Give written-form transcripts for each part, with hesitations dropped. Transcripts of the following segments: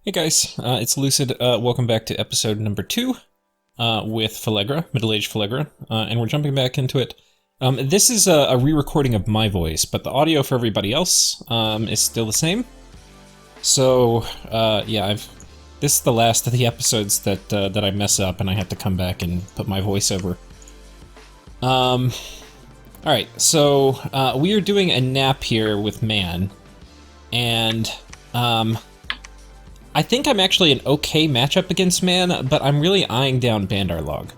Hey guys, it's Lucid. Welcome back to episode number 2 with Phlegra, middle-aged Phlegra, and we're jumping back into it. This is a re-recording of my voice, but the audio for everybody else is still the same. So, yeah, this is the last of the episodes that I mess up, and I have to come back and put my voice over. Alright, so we are doing a nap here with Man, and I think I'm actually an okay matchup against Man, but I'm really eyeing down Bandarlog.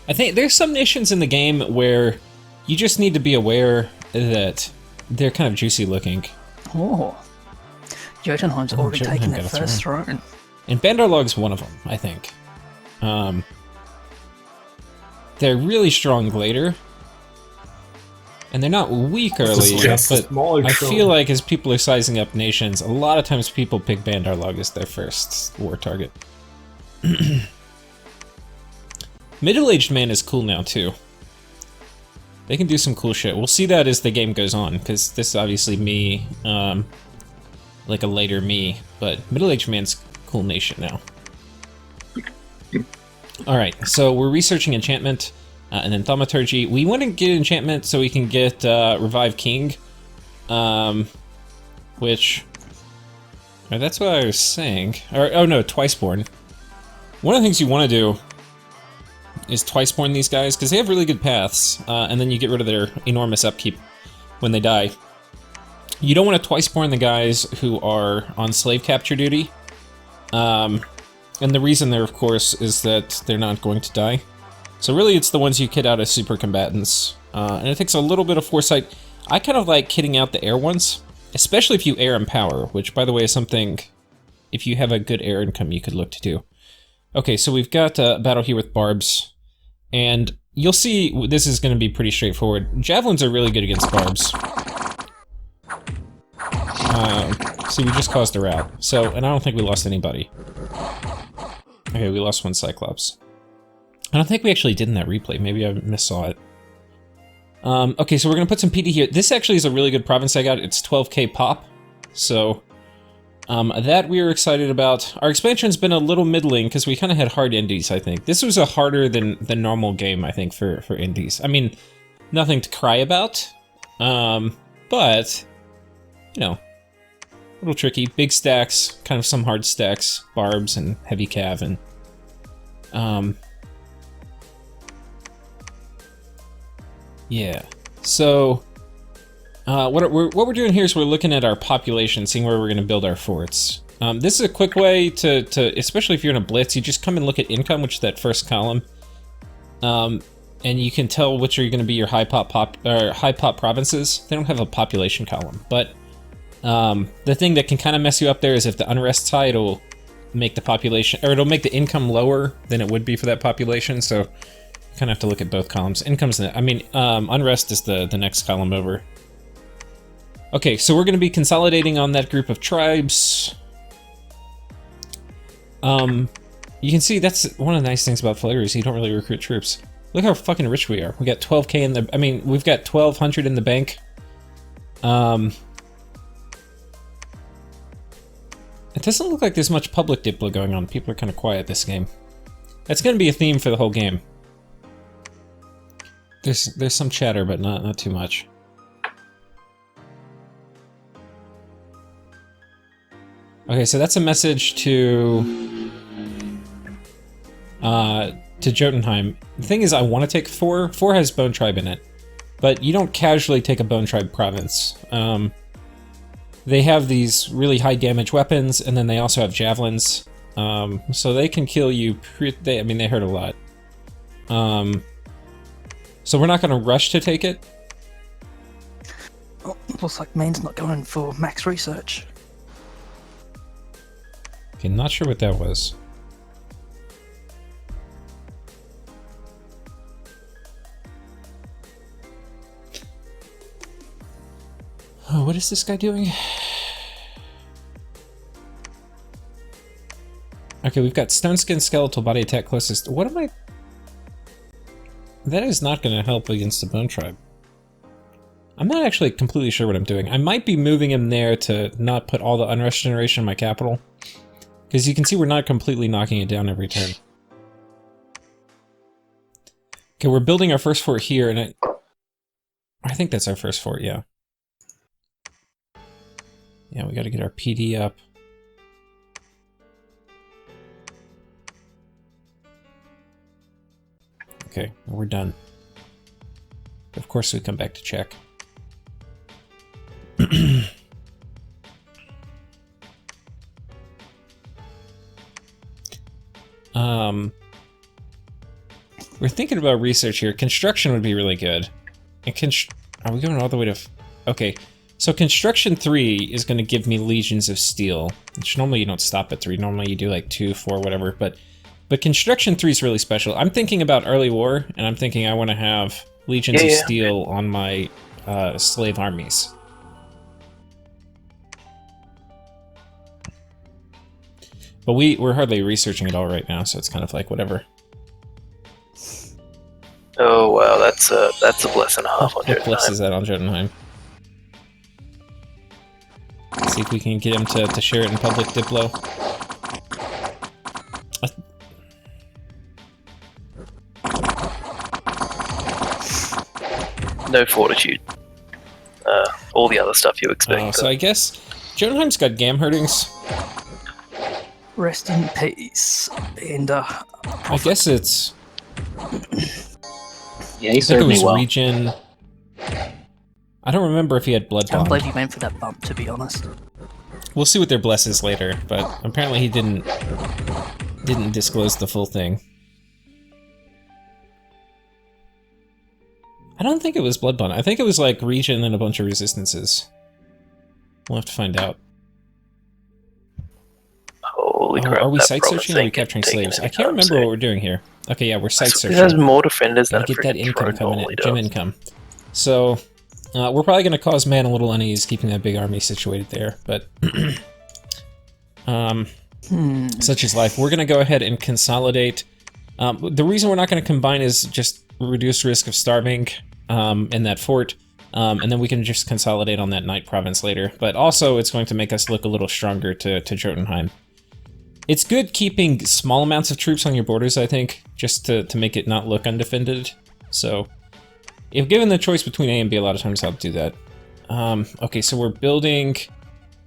I think there's some nations in the game where you just need to be aware that they're kind of juicy looking. Oh, Jotunheim's already taken that first throne. And Bandarlog's one of them, I think. They're really strong later. And they're not weak early, but I feel like as people are sizing up nations, a lot of times people pick Bandarlog as their first war target. Middle-aged Man is cool now, too. They can do some cool shit. We'll see that as the game goes on, because this is obviously me, like a later me, but Middle-aged Man's cool nation now. Alright, so we're researching enchantment. And then Thaumaturgy. We want to get enchantment so we can get Revive King, which that's what I was saying. Or oh no, Twiceborn. One of the things you want to do is Twiceborn these guys because they have really good paths, and then you get rid of their enormous upkeep when they die. You don't want to Twiceborn the guys who are on slave capture duty, and the reason there, of course, is that they're not going to die. So really it's the ones you kit out as super combatants, and it takes a little bit of foresight. I kind of like kitting out the air ones, especially if you air empower, which by the way is something, if you have a good air income, you could look to do. Okay, so we've got a battle here with Barbs, and you'll see this is going to be pretty straightforward. Javelins are really good against Barbs. See, we just caused a rout, so, and I don't think we lost anybody. Okay, we lost one Cyclops. I don't think we actually did in that replay. Maybe I missaw it. Okay, so we're going to put some PD here. This actually is a really good province I got. It's 12k pop. So, that we are excited about. Our expansion's been a little middling because we kind of had hard indies, I think. This was a harder than the normal game, I think, for indies. I mean, nothing to cry about. But, you know, a little tricky. Big stacks, kind of some hard stacks, Barbs and Heavy Cav, and, yeah, so what we're doing here is we're looking at our population, seeing where we're going to build our forts. This is a quick way to, especially if you're in a blitz, you just come and look at income, which is that first column, and you can tell which are going to be your high pop provinces. They don't have a population column, but the thing that can kind of mess you up there is if the unrest's high, it'll make the population, or it'll make the income lower than it would be for that population. So kind of have to look at both columns. Income's, unrest is the next column over. Okay, so we're going to be consolidating on that group of tribes. You can see that's one of the nice things about Phlegra is you don't really recruit troops. Look how fucking rich we are. We got 12k in the, we've got 1200 in the bank. It doesn't look like there's much public diplo going on. People are kind of quiet this game. That's going to be a theme for the whole game. There's some chatter, but not too much. Okay, so that's a message to Jotunheim. The thing is, I want to take 4. 4 has Bone Tribe in it, but you don't casually take a Bone Tribe province. They have these really high damage weapons, and then they also have javelins, so they can kill you. They hurt a lot. So we're not going to rush to take it. Oh, looks like Main's not going for max research. Okay, not sure what that was. Oh, what is this guy doing? Okay, we've got Stone Skin, Skeletal, Body Attack closest. What am I... That is not going to help against the Bone Tribe. I'm not actually completely sure what I'm doing. I might be moving him there to not put all the unrest generation in my capital. Because you can see we're not completely knocking it down every turn. Okay, we're building our first fort here, and I think that's our first fort, yeah. Yeah, we gotta get our PD up. Okay, we're done. Of course we come back to check. We're thinking about research here. Construction would be really good. And are we going all the way to... Okay, so Construction 3 is going to give me Legions of Steel, which normally you don't stop at 3. Normally you do like 2, 4, whatever, but Construction 3 is really special. I'm thinking about early war, and I'm thinking I want to have Legions of Steel on my slave armies. But we're hardly researching it all right now, so it's kind of like whatever. Oh wow, that's a bless and a half on What bless is that on Jotunheim? Let's see if we can get him to share it in public, Diplo. No fortitude. All the other stuff you expect. So I guess Jotunheim's got Gamherdings. Rest in peace. And I guess it's... Yeah, he served me well. Region. I don't remember if he had blood I can't bond. believe he went for that bump, to be honest. We'll see what their bless is later, but apparently he didn't disclose the full thing. I don't think it was blood bond. I think it was like region and a bunch of resistances. We'll have to find out. Holy crap! Are we site searching or are we capturing slaves? I can't remember what we're doing here. Okay, yeah, we're site searching. It has more defenders than get that income coming in, gym income. So, we're probably going to cause man a little unease keeping that big army situated there, but such is life. We're going to go ahead and consolidate. The reason we're not going to combine is just reduce risk of starving in that fort, and then we can just consolidate on that Knight province later. But also, it's going to make us look a little stronger to Jotunheim. It's good keeping small amounts of troops on your borders, I think, just to make it not look undefended. So, if given the choice between A and B, a lot of times I'll do that. Okay, so we're building...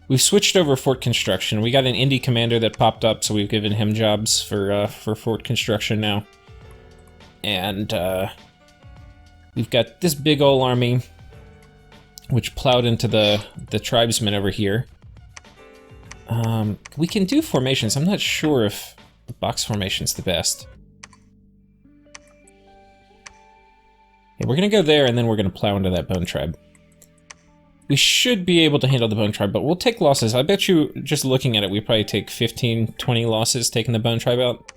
We've switched over fort construction. We got an indie commander that popped up, so we've given him jobs for fort construction now. And we've got this big ol' army, which plowed into the tribesmen over here. We can do formations. I'm not sure if the box formation's the best. Okay, we're gonna go there, and then we're gonna plow into that bone tribe. We should be able to handle the bone tribe, but we'll take losses. I bet you, just looking at it, we probably take 15, 20 losses taking the bone tribe out.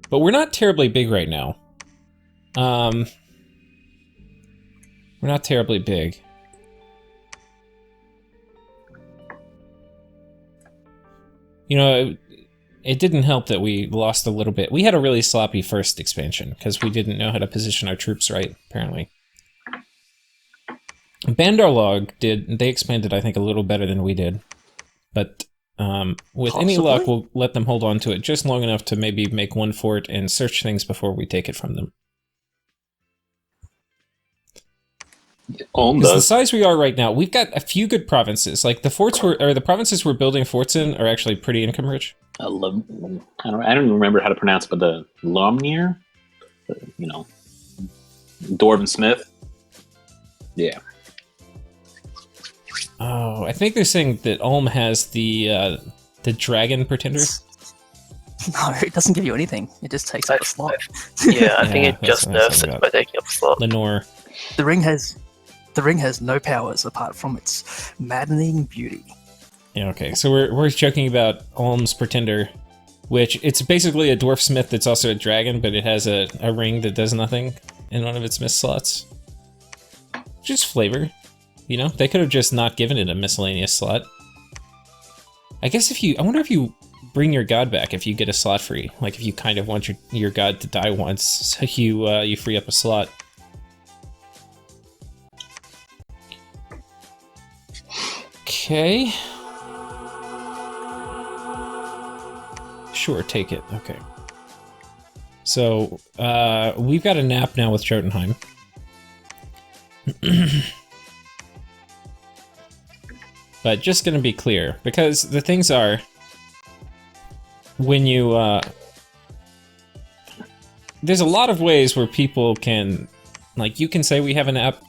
But we're not terribly big right now. We're not terribly big. You know, it didn't help that we lost a little bit. We had a really sloppy first expansion, because we didn't know how to position our troops right, apparently. Bandarlog they expanded, I think, a little better than we did. But with any luck, we'll let them hold on to it just long enough to maybe make one fort and search things before we take it from them. Because the size we are right now, we've got a few good provinces. Like the provinces we're building forts in are actually pretty income rich. I don't even remember how to pronounce it, but the Lomnir, you know, Dwarven Smith. Yeah. Oh, I think they're saying that Ulm has the Dragon Pretender. No, it doesn't give you anything. It just takes up a slot. Yeah, I think it just nerfs it by taking up a slot. Lenore. The ring has no powers apart from its maddening beauty. Yeah, okay. So we're joking about Ulm's Pretender, which it's basically a dwarf smith that's also a dragon, but it has a ring that does nothing in one of its smith slots. Just flavor. You know, they could have just not given it a miscellaneous slot. I guess I wonder if you bring your god back if you get a slot free. Like if you kind of want your god to die once, so you free up a slot. Okay. Sure, take it. Okay. So, we've got a nap now with Jotunheim. But just gonna be clear, because the things are, when you, there's a lot of ways where people can, like, you can say we have a nap,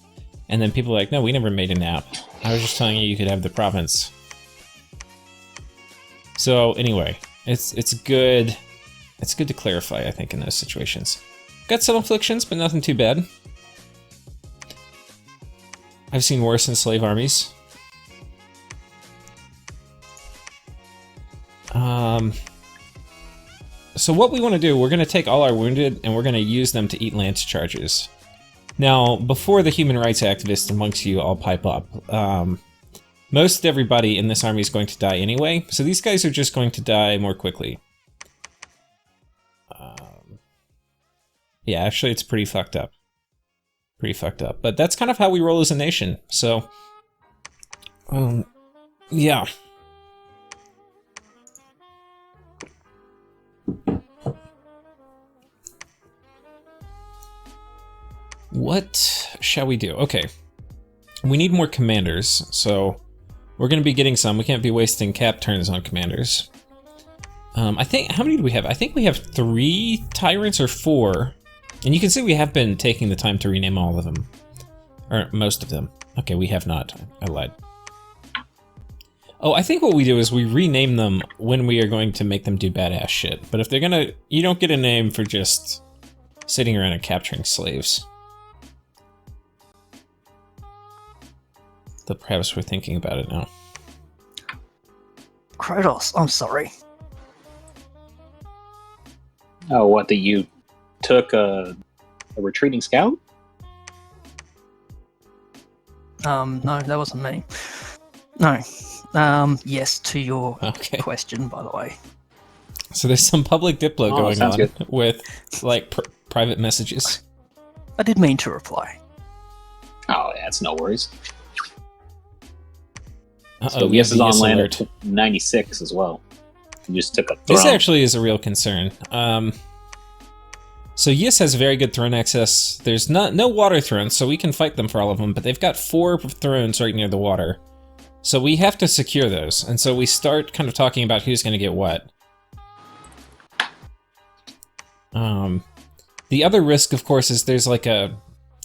and then people are like, no, we never made a nap. I was just telling you could have the province. So, anyway, it's good to clarify, I think, in those situations. Got some afflictions, but nothing too bad. I've seen worse in slave armies. So what we want to do, we're going to take all our wounded, and we're going to use them to eat lance charges. Now, before the human rights activists amongst you all pipe up, most everybody in this army is going to die anyway, so these guys are just going to die more quickly. Yeah, actually, it's pretty fucked up. Pretty fucked up. But that's kind of how we roll as a nation, so... yeah. What shall we do? Okay. We need more commanders, so we're going to be getting some. We can't be wasting cap turns on commanders. I think, how many do we have? I think we have 3 tyrants or 4. And you can see we have been taking the time to rename all of them. Or most of them. Okay, we have not. I lied. Oh, I think what we do is we rename them when we are going to make them do badass shit. But if they're gonna... You don't get a name for just sitting around and capturing slaves. Though perhaps we're thinking about it now. Kratos, I'm sorry. Oh, what, that you took a retreating scout? No, that wasn't me. No. Yes to your question, by the way. So there's some public diplo going on good. with, like, private messages. I did mean to reply. Oh, that's no worries. Uh-oh, So yes is on land alert. at 96 as well. You just took a throne. This actually is a real concern. So Yis has very good throne access. There's no water thrones, so we can fight them for all of them, but they've got 4 thrones right near the water. So we have to secure those, and so we start kind of talking about who's going to get what. The other risk, of course, is there's like a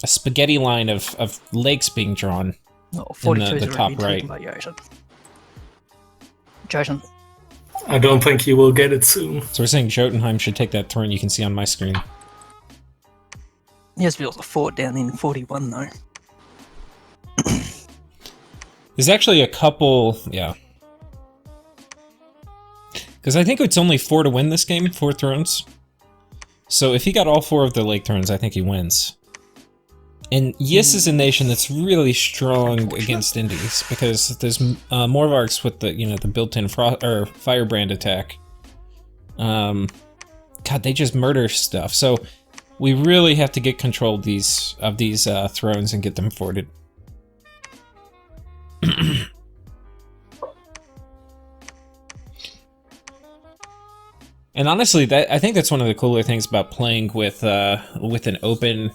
spaghetti line of lakes being drawn. Oh, 42 the is top already taken right. by Jotun. Jotun. I don't think he will get it soon. So we're saying Jotunheim should take that throne you can see on my screen. He has built a fort down in 41, though. There's actually a couple, yeah. Because I think it's only 4 to win this game, 4 thrones. So if he got all 4 of the lake thrones, I think he wins. And Yis is a nation that's really strong against Indies, because there's Morvarks with the, the built-in firebrand attack. God, they just murder stuff. So we really have to get control of these thrones and get them forted. And honestly, I think that's one of the cooler things about playing with an open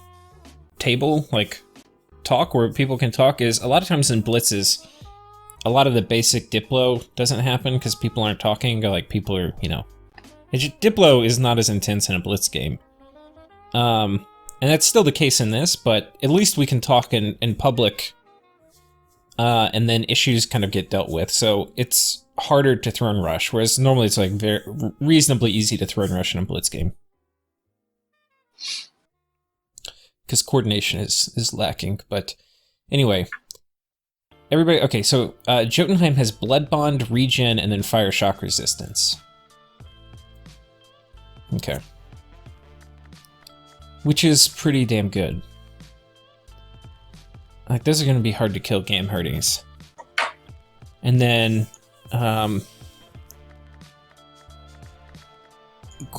table, like talk, where people can talk, is a lot of times in blitzes, a lot of the basic diplo doesn't happen because people aren't talking, or like people are, Diplo is not as intense in a blitz game. And that's still the case in this, but at least we can talk in public, and then issues kind of get dealt with. So it's harder to throne rush, whereas normally it's like very reasonably easy to throne rush in a blitz game. Because coordination is lacking, but anyway. Everybody, okay, so Jotunheim has Blood Bond, Regen, and then Fire Shock Resistance. Okay. Which is pretty damn good. Like, those are going to be hard to kill game herdings. And then,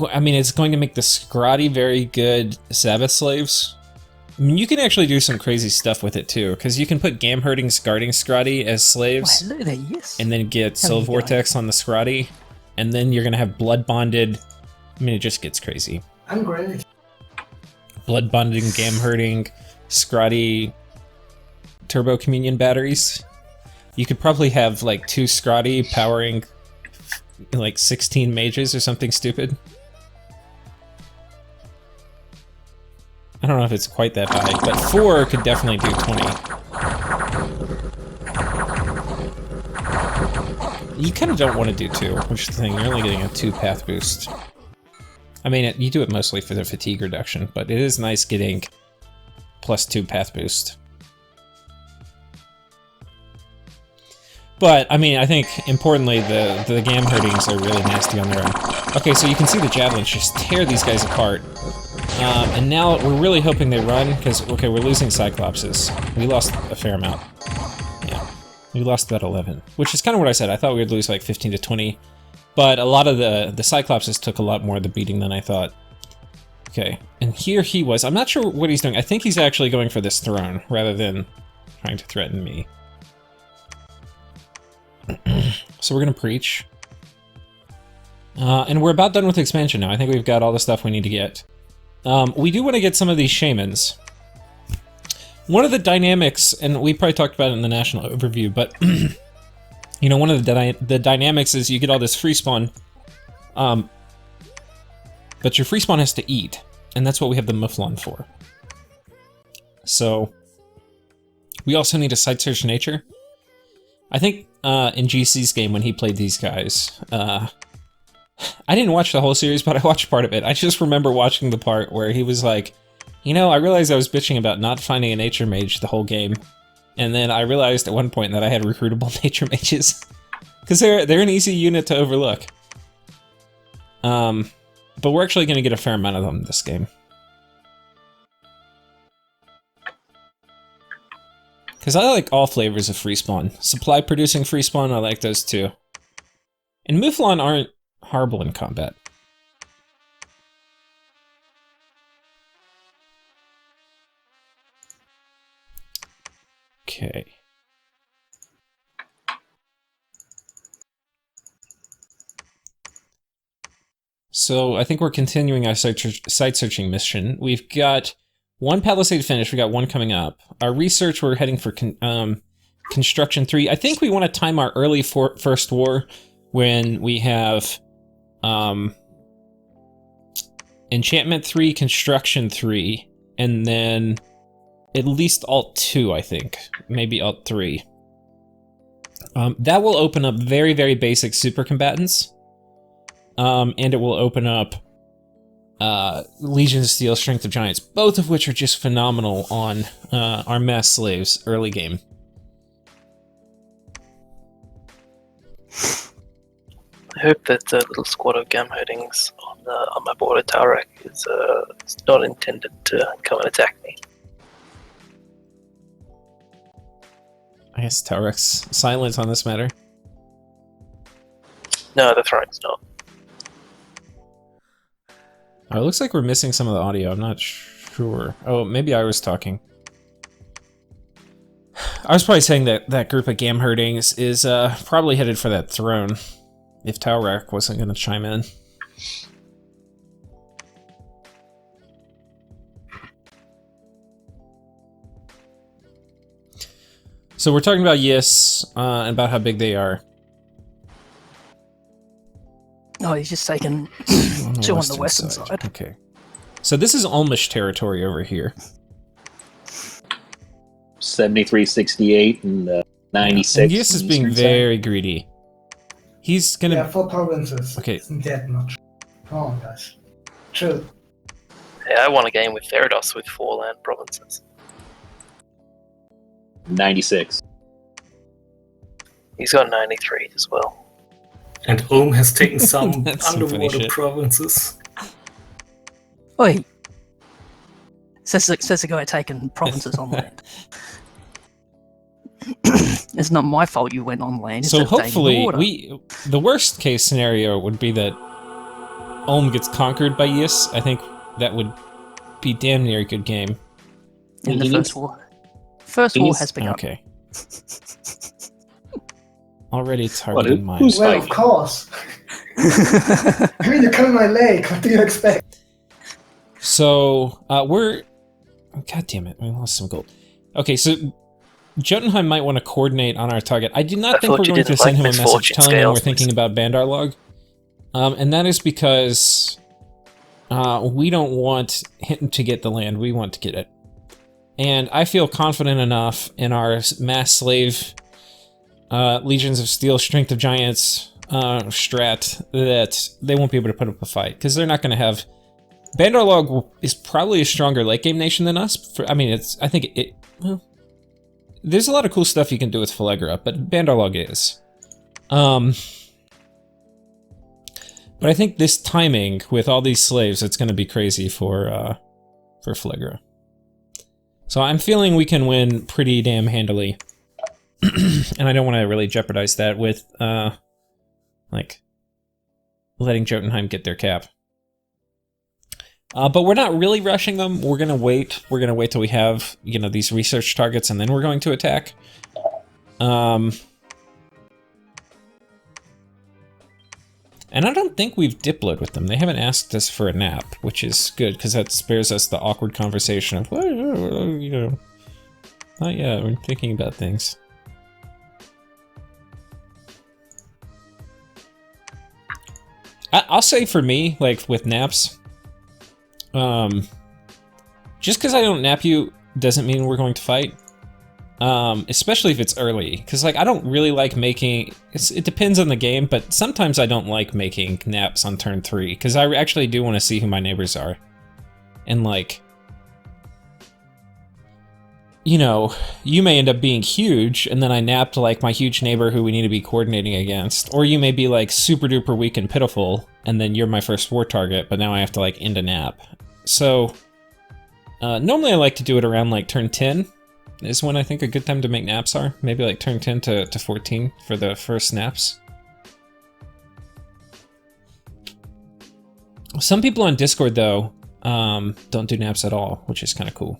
I mean, it's going to make the Scrotty very good Sabbath slaves. I mean, you can actually do some crazy stuff with it too, because you can put Gamherding's guarding Scrotty as slaves, Hello there, yes. and then get How are Soul you Vortex on the Scrotty, and then you're gonna have blood bonded. I mean, it just gets crazy. I'm great. Blood bonding, Gamherding, Scrotty, Turbo Communion batteries. You could probably have like 2 Scrotty powering like 16 mages or something stupid. I don't know if it's quite that high, but 4 could definitely do 20. You kind of don't want to do 2, which is the thing, you're only getting a 2 path boost. I mean, you do it mostly for the fatigue reduction, but it is nice getting plus 2 path boost. But, I mean, I think, importantly, the Gamherdings are really nasty on their own. Okay, so you can see the Javelins just tear these guys apart. And now we're really hoping they run, because, okay, we're losing Cyclopses. We lost a fair amount. Yeah, we lost about 11, which is kind of what I said. I thought we would lose like 15 to 20, but a lot of the Cyclopses took a lot more of the beating than I thought. Okay, and here he was. I'm not sure what he's doing. I think he's actually going for this throne, rather than trying to threaten me. So we're gonna preach. And we're about done with expansion now. I think we've got all the stuff we need to get. We do want to get some of these shamans. One of the dynamics, and we probably talked about it in the national overview, but you know, one of the dynamics is you get all this free spawn, but your free spawn has to eat, and that's what we have the Mufflon for. So we also need a site search nature. I think in GC's game when he played these guys, I didn't watch the whole series, but I watched part of it. I just remember watching the part where he was like, you know, I realized I was bitching about not finding a nature mage the whole game. And then I realized at one point that I had recruitable nature mages. Because they're an easy unit to overlook. But we're actually going to get a fair amount of them this game. Because I like all flavors of free spawn. Supply producing free spawn, I like those too. And Mouflon aren't horrible in combat. Okay. So I think we're continuing our site searching mission. We've got 1 Palisade finished, we got 1 coming up. Our research, we're heading for Construction 3. I think we want to time our early First War when we have Enchantment 3, Construction 3, and then at least Alt 2, I think. Maybe Alt 3. That will open up very, very basic super combatants. And it will open up Legion of Steel, Strength of Giants, both of which are just phenomenal on our mass slaves early game. I hope that the little squad of Gamherdings on my border Taurek is not intended to come and attack me. I guess Taurek's silence on this matter. No, the throne's not. Oh, it looks like we're missing some of the audio. I'm not sure. Oh, maybe I was talking. I was probably saying that that group of Gamherdings is probably headed for that throne, if Taurek wasn't going to chime in. So we're talking about Yis, and about how big they are. Oh, he's just taken 2 on the western side. Okay. So this is Almish territory over here. 73, 68, and 96. And Yis is being very greedy. He's gonna... Yeah, 4 provinces. Okay. Isn't that much. Come on, guys. Chill. Yeah, I won a game with Therados with 4 land provinces. 96. He's got 93 as well. And Ulm has taken some That's some funny underwater shit. provinces. Oi! Says the guy taking provinces on land. It's not my fault you went on land. So instead of taking hopefully, water. the worst case scenario would be that Ulm gets conquered by Yis, I think that would be damn near a good game. In the He first needs- war. First war has begun. Okay. Already What, targeting mine. who's Well, of fighting? course. I mean, you're coming my leg. What do you expect? So, we're... God damn it, we lost some gold. Okay, so Jotunheim might want to coordinate on our target. I do not I think we're thought you going to didn't send him like a message misfortune telling him we're scales. thinking about Bandar Log. And that is because we don't want him to get the land, we want to get it. And I feel confident enough in our mass slave Legions of Steel, Strength of Giants strat that they won't be able to put up a fight, because they're not going to have... Bandar Log is probably a stronger late game nation than us. I mean, I think it... Well, there's a lot of cool stuff you can do with Phlegra, but Bandar Log is. But I think this timing with all these slaves, it's going to be crazy for Phlegra. So I'm feeling we can win pretty damn handily. And I don't want to really jeopardize that with, like, letting Jotunheim get their cap. But we're not really rushing them. We're gonna wait. We're gonna wait till we have, you know, these research targets, and then we're going to attack. And I don't think we've diploed with them. They haven't asked us for a nap, which is good, because that spares us the awkward conversation of, well, you know, not yet, we're thinking about things. I'll say for me, like, with naps, just because I don't nap you doesn't mean we're going to fight. Especially if it's early, because like I don't really like making. It depends on the game, but sometimes I don't like making naps on turn 3 because I actually do want to see who my neighbors are, and like, you know, you may end up being huge, and then I napped like my huge neighbor who we need to be coordinating against, or you may be like super duper weak and pitiful, and then you're my first war target, but now I have to like end a nap. So normally I like to do it around like turn 10 is when I think a good time to make naps are. Maybe like turn 10 to 14 for the first naps. Some people on Discord though don't do naps at all, which is kind of cool.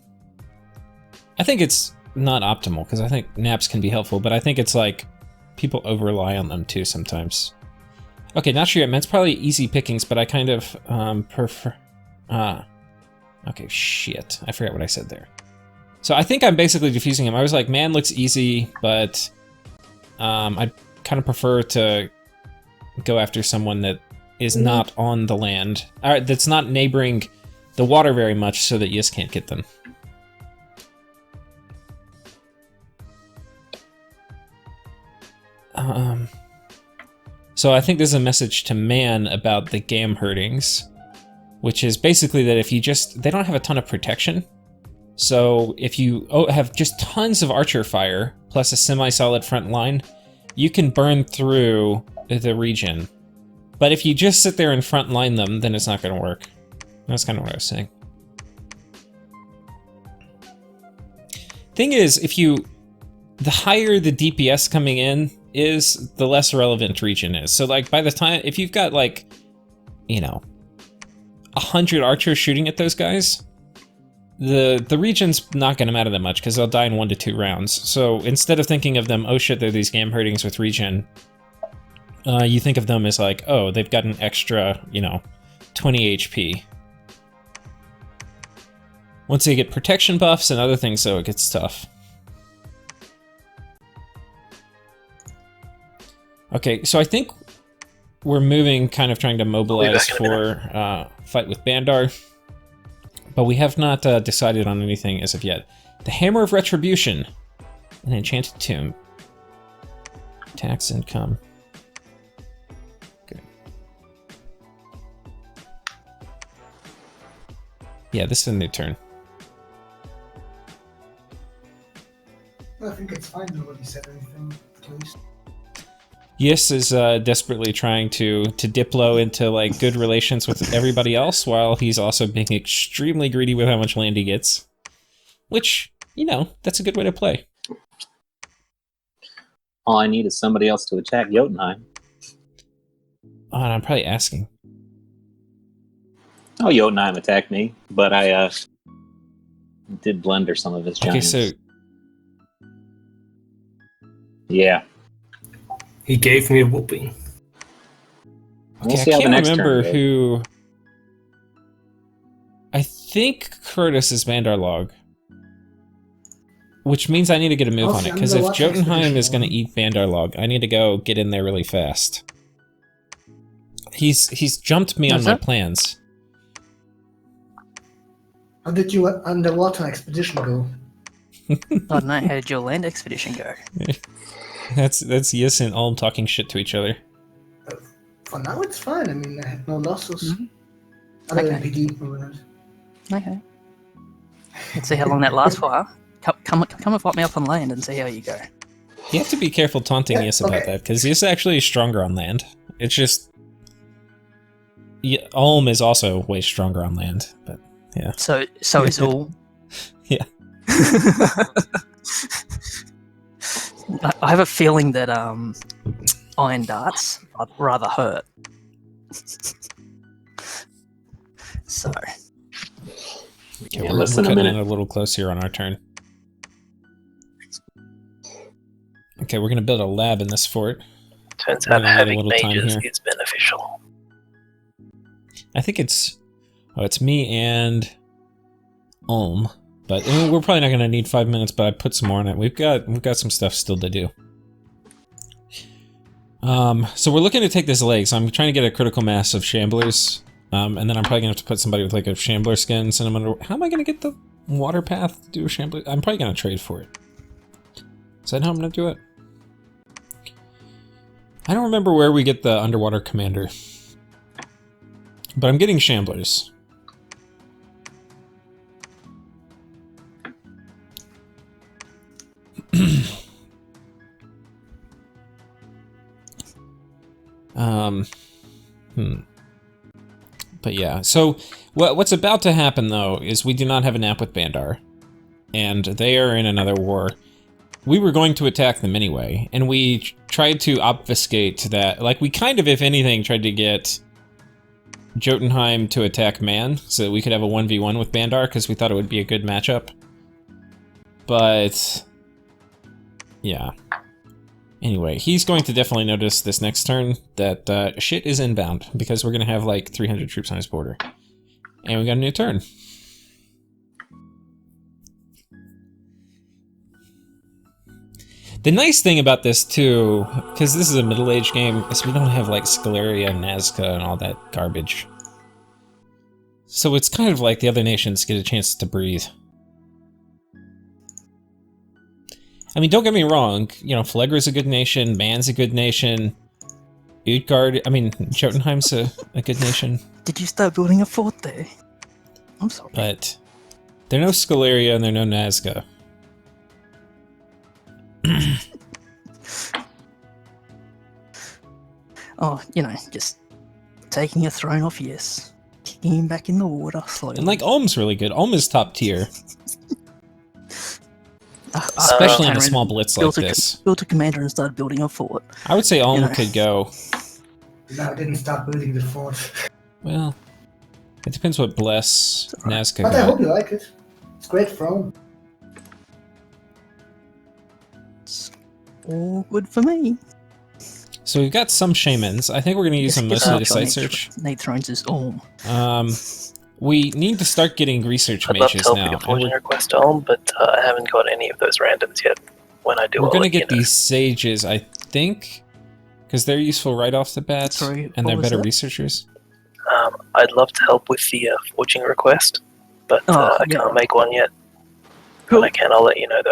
I think it's not optimal because I think naps can be helpful, but I think it's like people over rely on them too sometimes. Okay, not sure yet. It's probably easy pickings, but I kind of prefer... okay, shit. I forgot what I said there. So I think I'm basically diffusing him. I was like, man looks easy, but I kind of prefer to go after someone that is not on the land, or that's not neighboring the water very much so that Yis can't get them. So I think there's a message to Man about the Gam herdings, which is basically that if you just, they don't have a ton of protection. So if you have just tons of archer fire plus a semi-solid front line, you can burn through the region. But if you just sit there and front line them, then it's not going to work. That's kind of what I was saying. Thing is, the higher the DPS coming in is, the less relevant region is. So like by the time, if you've got like, you know, 100 archers shooting at those guys, the region's not going to matter that much because they'll die in 1 to 2 rounds. So instead of thinking of them, oh shit, they're these Gam herdings with regen, you think of them as like, oh, they've got an extra, you know, 20 HP. Once they get protection buffs and other things, though, it gets tough. Okay, so I think we're moving, kind of trying to mobilize for fight with Bandar, but we have not decided on anything as of yet. The Hammer of Retribution, an enchanted tomb. Tax income. Good. Yeah, this is a new turn. I think it's fine. Nobody said anything, at least. Yis is desperately trying to diplo into like good relations with everybody else, while he's also being extremely greedy with how much land he gets. Which, you know, that's a good way to play. All I need is somebody else to attack Jotunheim. Oh, and I'm probably asking. Oh, Jotunheim attacked me, but I did blunder some of his giants. Okay, so yeah. He gave me a whooping. We'll okay, I see how the can't next remember turn goes. who. I think Curtis is Bandarlog, which means I need to get a move I'll on it. send Because the if watching Jotunheim is going to expedition eat Bandarlog, I need to go get in there really fast. He's jumped me on What's my that? plans. How did your underwater expedition go? I don't know. How did your land expedition go? That's Yes and Ulm talking shit to each other. For now, it's fine. I mean, I had no losses. Mhm. Other than Okay. PD movement. Okay. Let's see how long that lasts for. Huh? Come and fight me up on land and see how you go. You have to be careful taunting Yeah, Yes about okay. that, because Yes actually is stronger on land. It's just... Ulm is also way stronger on land, but yeah. So is all. Yeah. I have a feeling that iron darts rather hurt. So Okay, Yeah, we're less than a cutting minute. in a little close here on our turn. Okay, we're gonna build a lab in this fort. Turns We're out gonna need a having little time mages here. is beneficial. I think it's... Oh, it's me and... Ulm. But we're probably not gonna need 5 minutes, but I put some more on it. We've got some stuff still to do. So we're looking to take this leg, so I'm trying to get a critical mass of Shamblers. And then I'm probably gonna have to put somebody with like a Shambler skin, send them under... How am I gonna get the water path to do a Shambler? I'm probably gonna trade for it. Is that how I'm gonna do it? I don't remember where we get the underwater commander. But I'm getting Shamblers. But yeah, so what's about to happen though is we do not have an app with Bandar, and they are in another war. We were going to attack them anyway, and we tried to obfuscate that. Like, we kind of, if anything, tried to get Jotunheim to attack Man, so that we could have a 1v1 with Bandar, because we thought it would be a good matchup. But... yeah. Anyway, he's going to definitely notice this next turn that shit is inbound, because we're going to have like 300 troops on his border. And we got a new turn. The nice thing about this too, because this is a middle-aged game, is we don't have like Scaleria and Nazca and all that garbage. So it's kind of like the other nations get a chance to breathe. I mean, don't get me wrong, you know, Phlegra's a good nation, Man's a good nation, Jotunheim's a good nation. did you start building a fort there? I'm sorry. But they're no Scaleria and they're no Nazca. Oh, you know, just taking a throne off, yes. Kicking him back in the water slowly. And like, Ulm's really good. Ulm is top tier. I Especially in a turned small around, blitz like built this. Built a commander and started building a fort. I would say Ulm You know. could go... No, I didn't start building the fort. Well, it depends what Bless Nazca But I hope got. you like it. It's great throne. It's all good for me. So we've got some shamans. I think we're going to use them mostly to site Nate search. Nate Thrones is all. We need to start getting research I'd love to mages help now. with a And forging request, Elm, but I haven't got any of those randoms yet. When I do, we're I'll going to let you get know. these sages, I think, because they're useful right off the bat, Sorry, and what they're was better that? researchers. I'd love to help with the forging request, but Oh, I yeah. can't make one yet. Cool. When I can, I'll let you know though.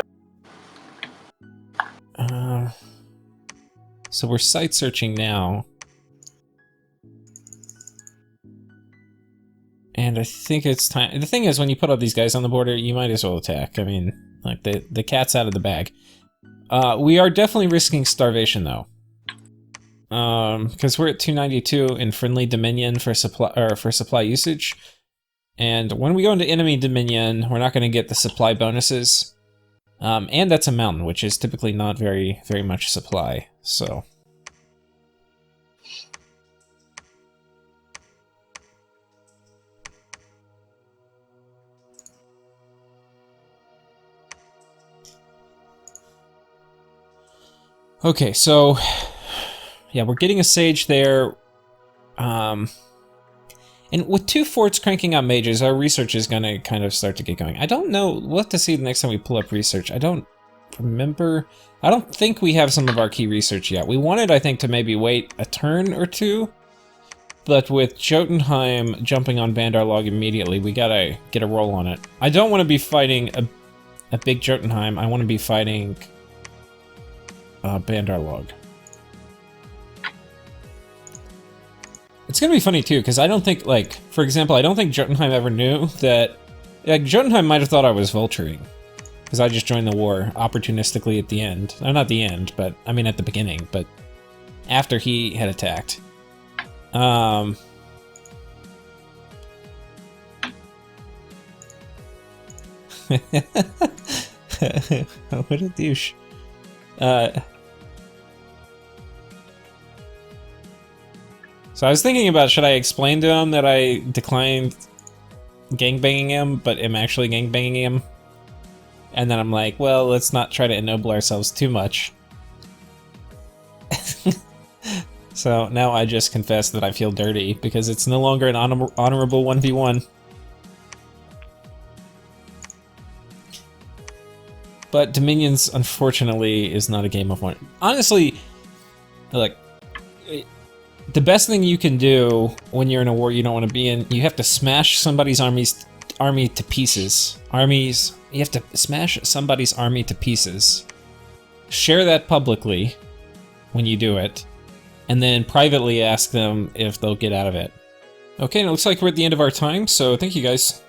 So we're site searching now. And I think it's time. The thing is, when you put all these guys on the border, you might as well attack. I mean, like, the cat's out of the bag. We are definitely risking starvation, though. Because we're at 292 in friendly dominion for supply usage. And when we go into enemy dominion, we're not going to get the supply bonuses. And that's a mountain, which is typically not very much supply, so... Okay, so yeah, we're getting a sage there. And with 2 forts cranking out mages, our research is going to kind of start to get going. I don't know. We'll have to see the next time we pull up research. I don't remember. I don't think we have some of our key research yet. We wanted, I think, to maybe wait a turn or 2. But with Jotunheim jumping on Bandarlog immediately, we gotta get a roll on it. I don't want to be fighting a big Jotunheim. I want to be fighting Bandarlog. It's gonna be funny too, because I don't think, like, for example, I don't think Jotunheim ever knew that, like, Jotunheim might have thought I was vulturing, because I just joined the war opportunistically at the end. Not the end, but, I mean at the beginning, but after he had attacked. What a douche. So I was thinking about, should I explain to him that I declined gangbanging him, but am actually gangbanging him? And then I'm like, well, let's not try to ennoble ourselves too much. So now I just confess that I feel dirty, because it's no longer an honorable 1v1. But Dominions, unfortunately, is not a game of one. Honestly, like, the best thing you can do when you're in a war you don't want to be in, you have to smash somebody's army to pieces. You have to smash somebody's army to pieces. Share that publicly when you do it, and then privately ask them if they'll get out of it. Okay, and it looks like we're at the end of our time, so thank you guys.